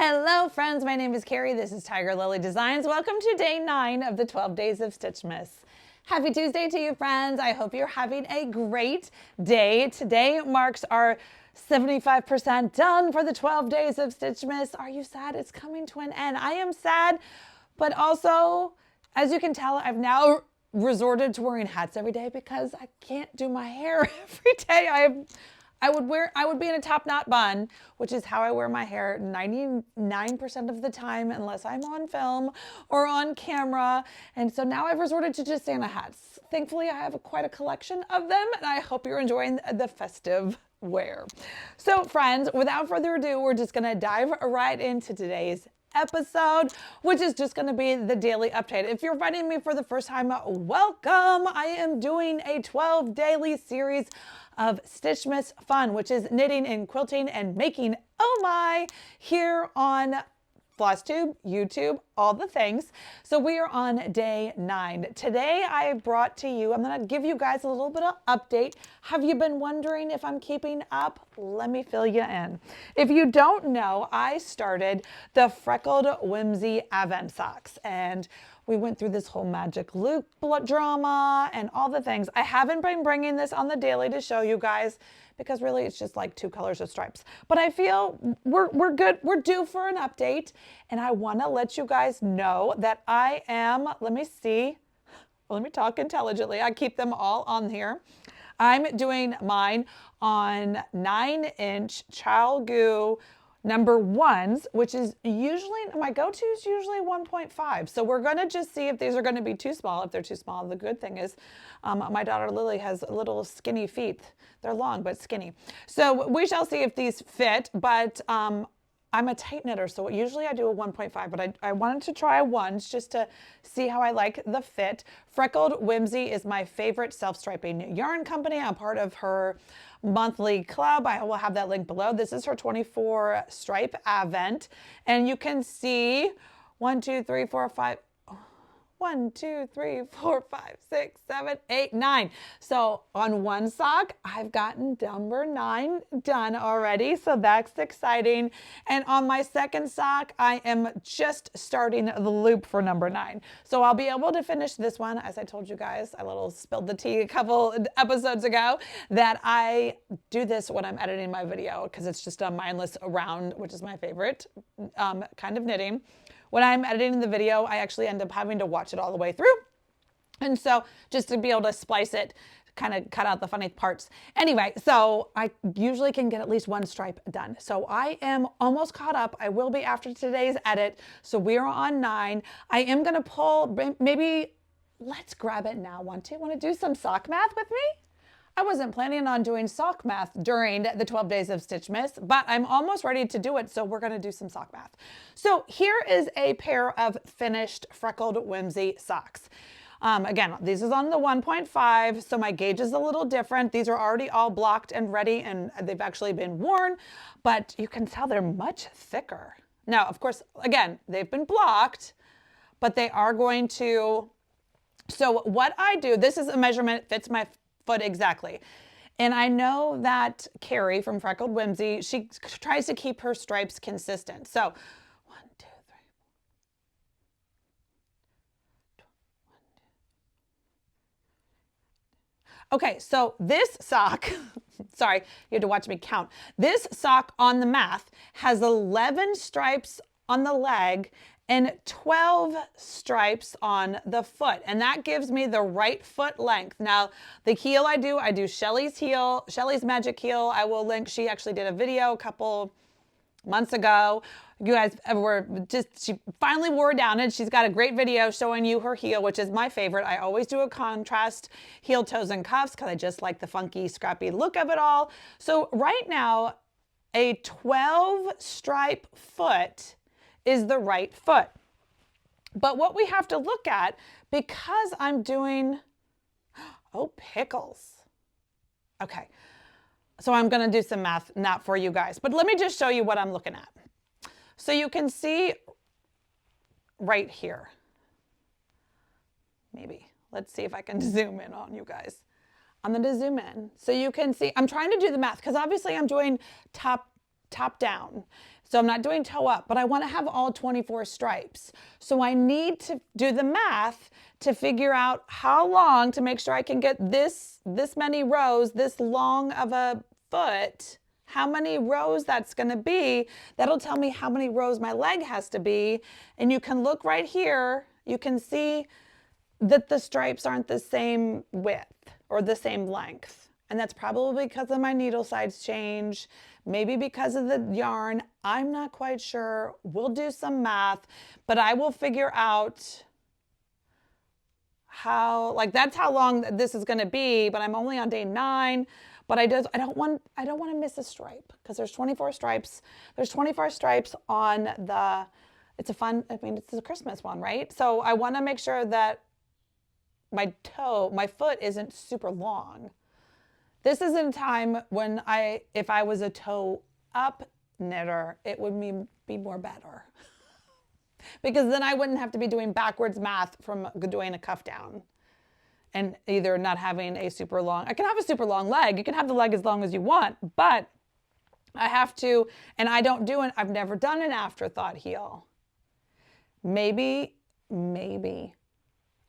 Hello friends, my name is Kari. This is Tiger Lily Designs. Welcome to day 9 of the 12 days of Stitchmas. Happy Tuesday to you friends. I hope you're having a great day. Today marks our 75% done for the 12 days of Stitchmas. Are you sad? It's coming to an end. I am sad, but also, as you can tell, I've now resorted to wearing hats every day because I can't do my hair every day. I would be in a top knot bun, which is how I wear my hair 99% of the time, unless I'm on film or on camera. And so now I've resorted to just Santa hats. Thankfully, I have quite a collection of them, and I hope you're enjoying the festive wear. So friends, without further ado, we're just gonna dive right into today's episode, which is just going to be the daily update. If you're finding me for the first time, welcome. I am doing a 12 daily series of Stitchmas fun, which is knitting and quilting and making oh my here on Flosstube, YouTube, all the things. So we are on day 9. Today I brought to you, I'm going to give you guys a little bit of update. Have you been wondering if I'm keeping up? Let me fill you in. If you don't know, I started the Freckled Whimsy Advent Socks, and we went through this whole magic loop drama and all the things. I haven't been bringing this on the daily to show you guys because really it's just like 2 colors of stripes. But I feel we're good. We're due for an update. And I want to let you guys know that I am, let me see. Let me talk intelligently. I keep them all on here. I'm doing mine on 9-inch Child number 1s, which is usually, my go-to is usually 1.5. So we're going to just see if these are going to be too small. If they're too small, the good thing is my daughter Lily has little skinny feet. They're long, but skinny. So we shall see if these fit, but I'm a tight knitter, so usually I do a 1.5, but I wanted to try 1s just to see how I like the fit. Freckled Whimsy is my favorite self-striping yarn company. I'm part of her monthly club. I will have that link below. This is her 24 stripe advent, and you can see 1, 2, 3, 4, 5. 1, 2, 3, 4, 5, 6, 7, 8, 9. So on one sock, I've gotten number 9 done already. So that's exciting. And on my second sock, I am just starting the loop for number 9. So I'll be able to finish this one. As I told you guys, I little spilled the tea a couple episodes ago that I do this when I'm editing my video because it's just a mindless round, which is my favorite kind of knitting. When I'm editing the video, I actually end up having to watch it all the way through. And so just to be able to splice it, kind of cut out the funny parts. Anyway, so I usually can get at least 1 stripe done. So I am almost caught up. I will be after today's edit. So we are on 9. I am going to pull, maybe let's grab it now. Want to do some sock math with me? I wasn't planning on doing sock math during the 12 days of Stitchmas, but I'm almost ready to do it, so we're going to do some sock math. So here is a pair of finished Freckled Whimsy socks. Again, this is on the 1.5, so my gauge is a little different. These are already all blocked and ready, and they've actually been worn, but you can tell they're much thicker. Now, of course, again, they've been blocked, but they are going to... So what I do, this is a measurement, fits my foot exactly. And I know that Kari from Freckled Whimsy, she tries to keep her stripes consistent. So 1, 2, 3. Okay, so this sock, sorry, you had to watch me count. This sock on the math has 11 stripes on the leg and 12 stripes on the foot. And that gives me the right foot length. Now, the heel I do Shelly's heel, Shelly's Magic Heel. I will link, she actually did a video a couple months ago. You guys were just, she finally wore down and she's got a great video showing you her heel, which is my favorite. I always do a contrast heel, toes, and cuffs because I just like the funky, scrappy look of it all. So right now, a 12 stripe foot is the right foot. But what we have to look at, because I'm doing, oh, pickles. Okay, so I'm gonna do some math not for you guys, but let me just show you what I'm looking at. So you can see right here, maybe. Let's see if I can zoom in on you guys. I'm gonna zoom in. So you can see, I'm trying to do the math because obviously I'm doing top top down. So I'm not doing toe up, but I want to have all 24 stripes. So I need to do the math to figure out how long to make sure I can get this many rows, this long of a foot, how many rows that's going to be. That'll tell me how many rows my leg has to be. And you can look right here. You can see that the stripes aren't the same width or the same length. And that's probably because of my needle size change, maybe because of the yarn. I'm not quite sure. We'll do some math, but I will figure out how, like, that's how long this is going to be, but I'm only on day 9. But I don't want to miss a stripe because there's 24 stripes. There's 24 stripes on the, it's a fun, I mean, it's a Christmas one, right? So I want to make sure that my foot isn't super long. This is in time when if I was a toe up knitter, it would be more better. Because then I wouldn't have to be doing backwards math from doing a cuff down. And either not having a super long, I can have a super long leg. You can have the leg as long as you want, but I have to, and I don't do it. I've never done an afterthought heel. Maybe.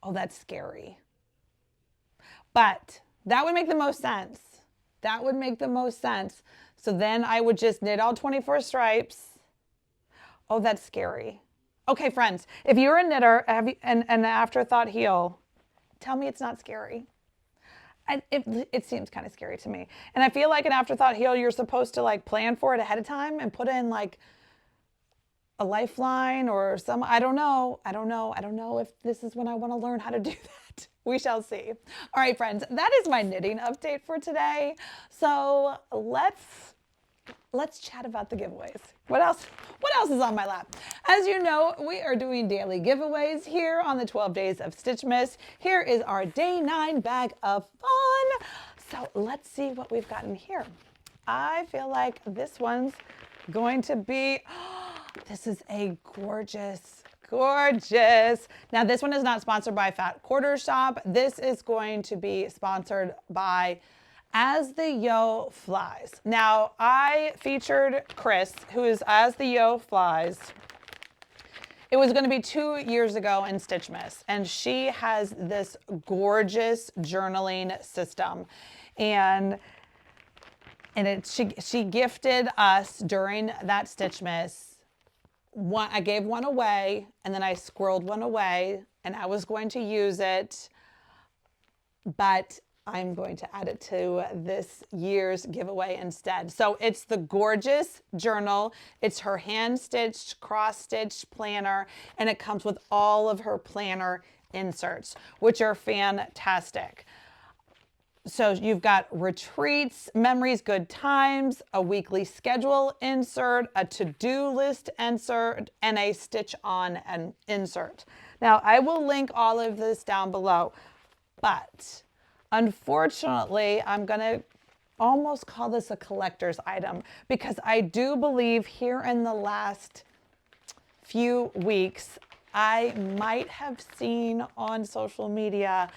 Oh, that's scary. But that would make the most sense. That would make the most sense. So then I would just knit all 24 stripes. Oh, that's scary. Okay, friends, if you're a knitter and an afterthought heel, tell me it's not scary. It seems kind of scary to me. And I feel like an afterthought heel, you're supposed to like plan for it ahead of time and put in like a lifeline or some, I don't know if this is when I want to learn how to do that. We shall see. All right, friends, that is my knitting update for today. So let's chat about the giveaways. What else is on my lap? As you know, we are doing daily giveaways here on the 12 Days of Stitchmas. Here is our day 9 bag of fun. So let's see what we've gotten here. I feel like this one's going to be, this is a gorgeous. Now this one is not sponsored by Fat Quarter Shop. This is going to be sponsored by As the Yoo Flies. Now I featured Chris, who is As the Yoo Flies. It was going to be 2 years ago in StitchMiss, and she has this gorgeous journaling system, and she gifted us during that StitchMiss. I gave one away, and then I squirreled one away, and I was going to use it, but I'm going to add it to this year's giveaway instead. So it's the gorgeous journal. It's her hand-stitched, cross-stitched planner, and it comes with all of her planner inserts, which are fantastic. So you've got retreats, memories, good times, a weekly schedule insert, a to-do list insert, and a stitch on an insert. Now, I will link all of this down below, but unfortunately, I'm going to almost call this a collector's item because I do believe here in the last few weeks, I might have seen on social media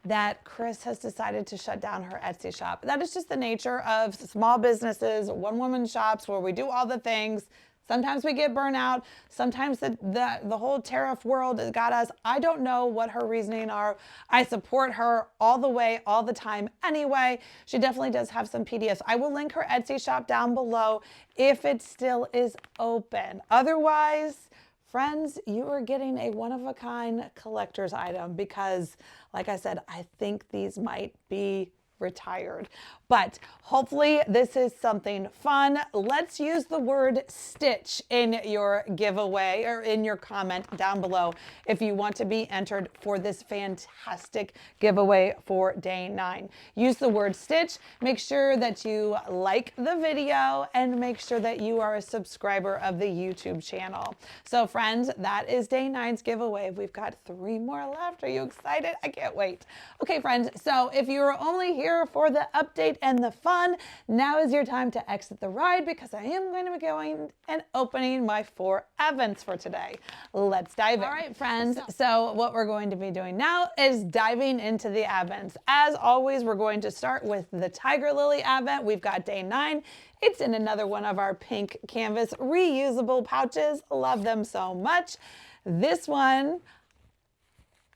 that Chris has decided to shut down her Etsy shop. That is just the nature of small businesses, one-woman shops where we do all the things. Sometimes we get burnout. Sometimes the whole tariff world has got us. I don't know what her reasoning are. I support her all the way, all the time. Anyway, she definitely does have some PDFs. I will link her Etsy shop down below if it still is open. Otherwise, friends, you are getting a one-of-a-kind collector's item because, like I said, I think these might be retired. But hopefully this is something fun. Let's use the word stitch in your giveaway or in your comment down below if you want to be entered for this fantastic giveaway for day 9. Use the word stitch. Make sure that you like the video and make sure that you are a subscriber of the YouTube channel. So friends, that is day 9's giveaway. We've got 3 more left. Are you excited? I can't wait. Okay, friends, so if you're only here here for the update and the fun. Now is your time to exit the ride because I am going to be going and opening my 4 advents for today. Let's dive in. All right, friends. So what we're going to be doing now is diving into the advents. As always, we're going to start with the Tiger Lily advent. We've got day 9. It's in another one of our pink canvas reusable pouches. Love them so much. This one,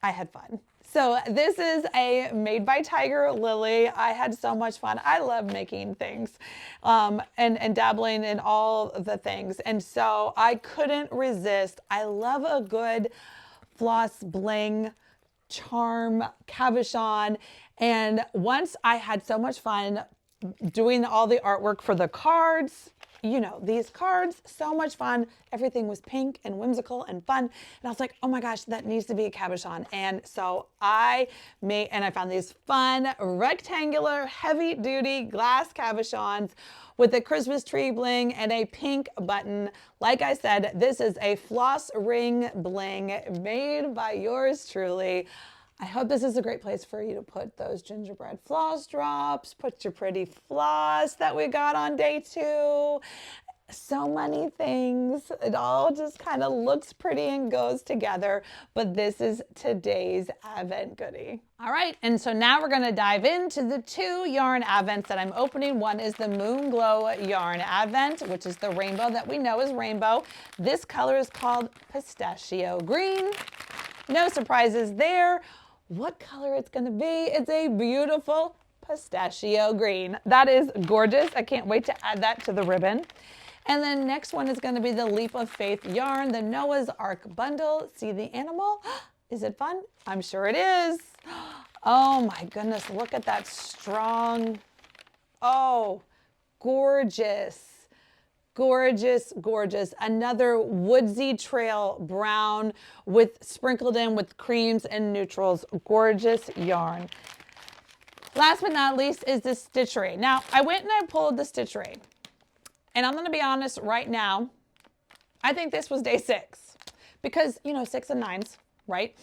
I had fun. So this is a made by Tiger Lily. I had so much fun. I love making things and dabbling in all the things. And so I couldn't resist. I love a good floss bling charm cabochon. And once I had so much fun doing all the artwork for the cards, you know, these cards, so much fun. Everything was pink and whimsical and fun. And I was like, oh my gosh, that needs to be a cabochon. And so I found these fun rectangular heavy duty glass cabochons with a Christmas tree bling and a pink button. Like I said, this is a floss ring bling made by yours truly. I hope this is a great place for you to put those gingerbread floss drops, put your pretty floss that we got on day 2. So many things. It all just kind of looks pretty and goes together, but this is today's advent goodie. All right, and so now we're going to dive into the 2 yarn advents that I'm opening. One is the MoonGlow yarn advent, which is the rainbow that we know is rainbow. This color is called pistachio green. No surprises there. What color it's going to be? It's a beautiful pistachio green. That is gorgeous. I can't wait to add that to the ribbon. And then next one is going to be the Leap of Faith yarn, the Noah's Ark bundle. See the animal? Is it fun? I'm sure it is. Oh my goodness, look at that strong. Oh, gorgeous. Gorgeous, gorgeous. Another woodsy trail brown sprinkled in with creams and neutrals. Gorgeous yarn. Last but not least is the Stitchery. Now, I went and I pulled the Stitchery. And I'm going to be honest right now, I think this was day 6. Because, you know, 6 and 9s, right?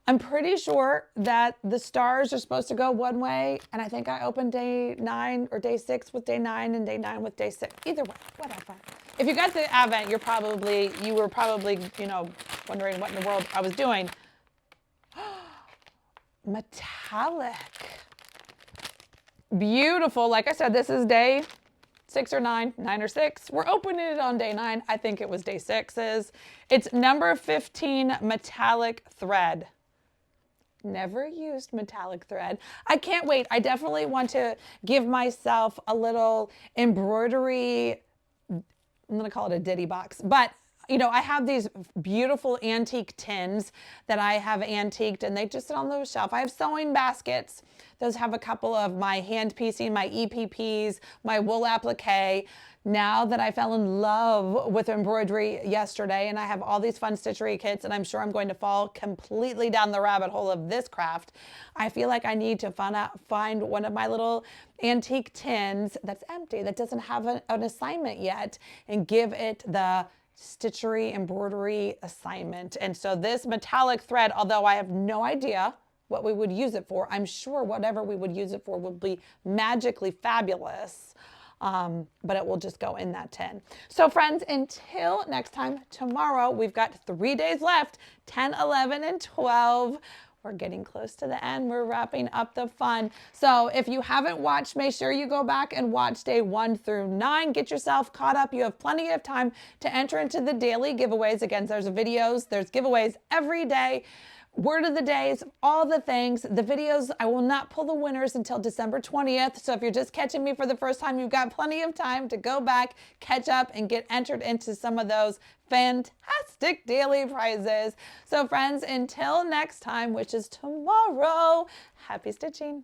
I'm pretty sure that the stars are supposed to go one way, and I think I opened day 9 or day 6 with day 9 and day 9 with day 6. Either way, whatever. If you got the advent, you were probably, you know, wondering what in the world I was doing. Metallic. Beautiful. Like I said, this is day 6 or 9, 9 or 6. We're opening it on day 9. I think it was day 6's. It's number 15 metallic thread. Never used metallic thread. I can't wait. I definitely want to give myself a little embroidery, I'm going to call it a ditty box, but you know, I have these beautiful antique tins that I have antiqued and they just sit on the shelf. I have sewing baskets. Those have a couple of my hand piecing, my EPPs, my wool applique. Now that I fell in love with embroidery yesterday and I have all these fun Stitchery kits and I'm sure I'm going to fall completely down the rabbit hole of this craft, I feel like I need to find one of my little antique tins that's empty, that doesn't have an assignment yet, and give it the Stitchery embroidery assignment. And so this metallic thread, although I have no idea what we would use it for, I'm sure whatever we would use it for would be magically fabulous. But it will just go in that tin. So friends, until next time, tomorrow, we've got 3 days left, 10, 11, and 12. We're getting close to the end. We're wrapping up the fun. So if you haven't watched, make sure you go back and watch day 1 through 9. Get yourself caught up. You have plenty of time to enter into the daily giveaways. Again, there's giveaways every day. Word of the days, all the things, the videos. I will not pull the winners until December 20th. So if you're just catching me for the first time, you've got plenty of time to go back, catch up, and get entered into some of those fantastic daily prizes. So friends, until next time, which is tomorrow, happy stitching.